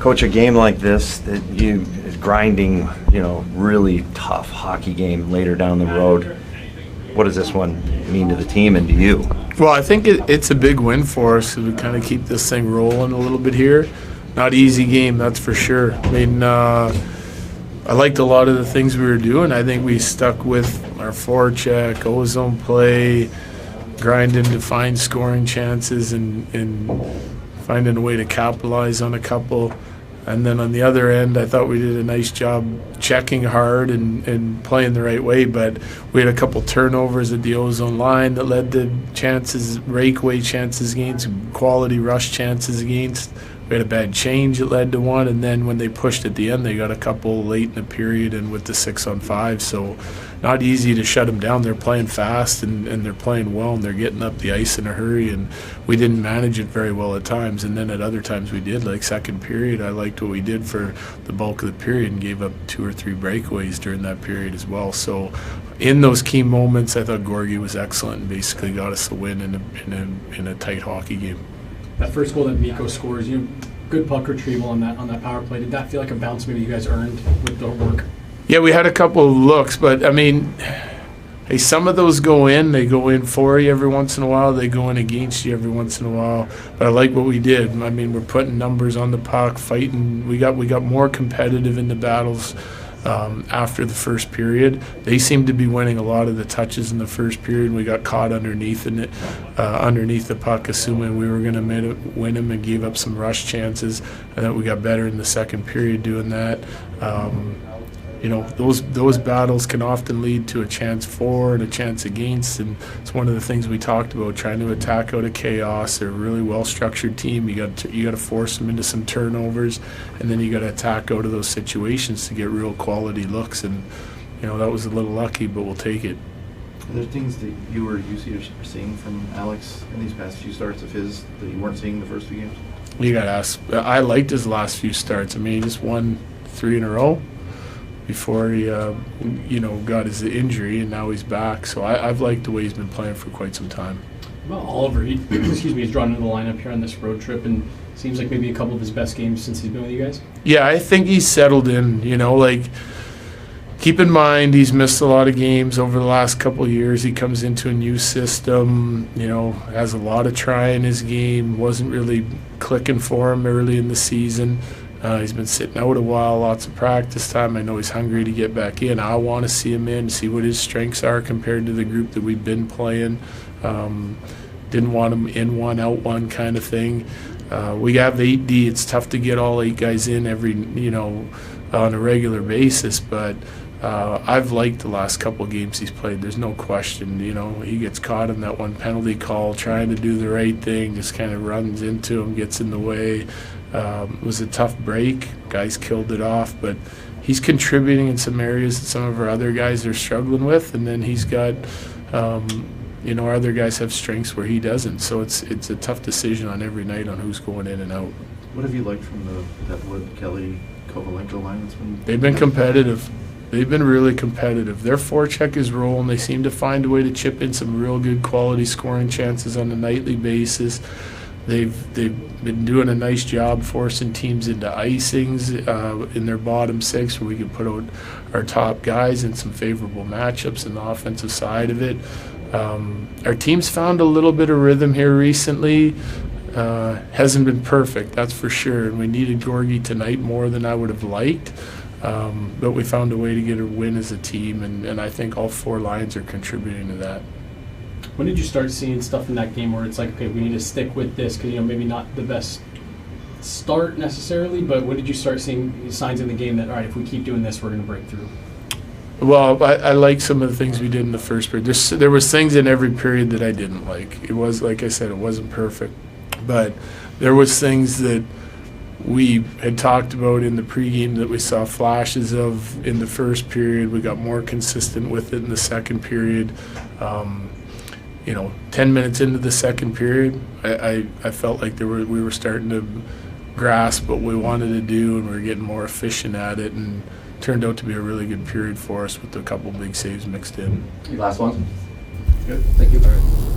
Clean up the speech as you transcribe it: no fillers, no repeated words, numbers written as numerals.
Coach, a game like this that you grinding, really tough hockey game later down the road. What does this one mean to the team and to you? Well, I think it's a big win for us to kind of keep this thing rolling a little bit here. Not easy game, that's for sure. I mean, I liked a lot of the things we were doing. I think we stuck with our forecheck, ozone play, grinding to find scoring chances and finding a way to capitalize on a couple. And then on the other end, I thought we did a nice job checking hard and playing the right way, but we had a couple turnovers at the ozone line that led to chances, breakaway chances against, quality rush chances against. We had a bad change that led to one, and then when they pushed at the end, they got a couple late in the period and with the 6-on-5. So not easy to shut them down. They're playing fast and they're playing well, and they're getting up the ice in a hurry, and we didn't manage it very well at times. And then at other times we did, like second period, I liked what we did for the bulk of the period and gave up 2 or 3 breakaways during that period as well. So in those key moments, I thought Gorgie was excellent and basically got us the win in a tight hockey game. That first goal that Mikko scores, good puck retrieval on that power play. Did that feel like a bounce maybe you guys earned with the work? Yeah, we had a couple of looks, but I mean, hey, some of those go in. They go in for you every once in a while. They go in against you every once in a while. But I like what we did. I mean, we're putting numbers on the puck, fighting. We got more competitive in the battles. After the first period, they seemed to be winning a lot of the touches in the first period. We got caught underneath the puck, assuming we were going to win them, and gave up some rush chances. I thought we got better in the second period doing that. Those battles can often lead to a chance for and a chance against, and it's one of the things we talked about, trying to attack out of chaos. They're a really well-structured team. You got to force them into some turnovers, and then you got to attack out of those situations to get real quality looks. And that was a little lucky, but we'll take it. Are there things that you or UC are seeing from Alex in these past few starts of his that you weren't seeing in the first few games? You got to ask. I liked his last few starts. I mean, he just won 3 in a row before he, got his injury, and now he's back. So I've liked the way he's been playing for quite some time. Well, Oliver, he's drawn into the lineup here on this road trip, and seems like maybe a couple of his best games since he's been with you guys. Yeah, I think he's settled in. Keep in mind he's missed a lot of games over the last couple of years. He comes into a new system, has a lot of try in his game. Wasn't really clicking for him early in the season. He's been sitting out a while, lots of practice time. I know he's hungry to get back in. I want to see him in, see what his strengths are compared to the group that we've been playing. Didn't want him in one, out one kind of thing. We have 8D. It's tough to get all 8 guys in on a regular basis, but I've liked the last couple of games he's played. There's no question. He gets caught in that one penalty call, trying to do the right thing, just kind of runs into him, gets in the way. It was a tough break. Guys killed it off, but he's contributing in some areas that some of our other guys are struggling with, and then he's got, our other guys have strengths where he doesn't. So it's a tough decision on every night on who's going in and out. What have you liked from that Wood, Kelly, Kovalenko line? They've been competitive. They've been really competitive. Their forecheck is rolling. They seem to find a way to chip in some real good quality scoring chances on a nightly basis. They've been doing a nice job forcing teams into icings in their bottom 6, where we can put out our top guys in some favorable matchups in the offensive side of it. Our team's found a little bit of rhythm here recently. Hasn't been perfect, that's for sure, and we needed Gorgie tonight more than I would have liked. But we found a way to get a win as a team, and I think all 4 lines are contributing to that. When did you start seeing stuff in that game where it's like, okay, we need to stick with this, because maybe not the best start necessarily, but when did you start seeing signs in the game that, all right, if we keep doing this, we're going to break through? Well, I like some of the things we did in the first period. There was things in every period that I didn't like. It was, like I said, it wasn't perfect, but there was things that we had talked about in the pregame that we saw flashes of in the first period. We got more consistent with it in the second period. 10 minutes into the second period, I felt like we were starting to grasp what we wanted to do, and we were getting more efficient at it, and turned out to be a really good period for us with a couple big saves mixed in. Last one. Good. Thank you. All right.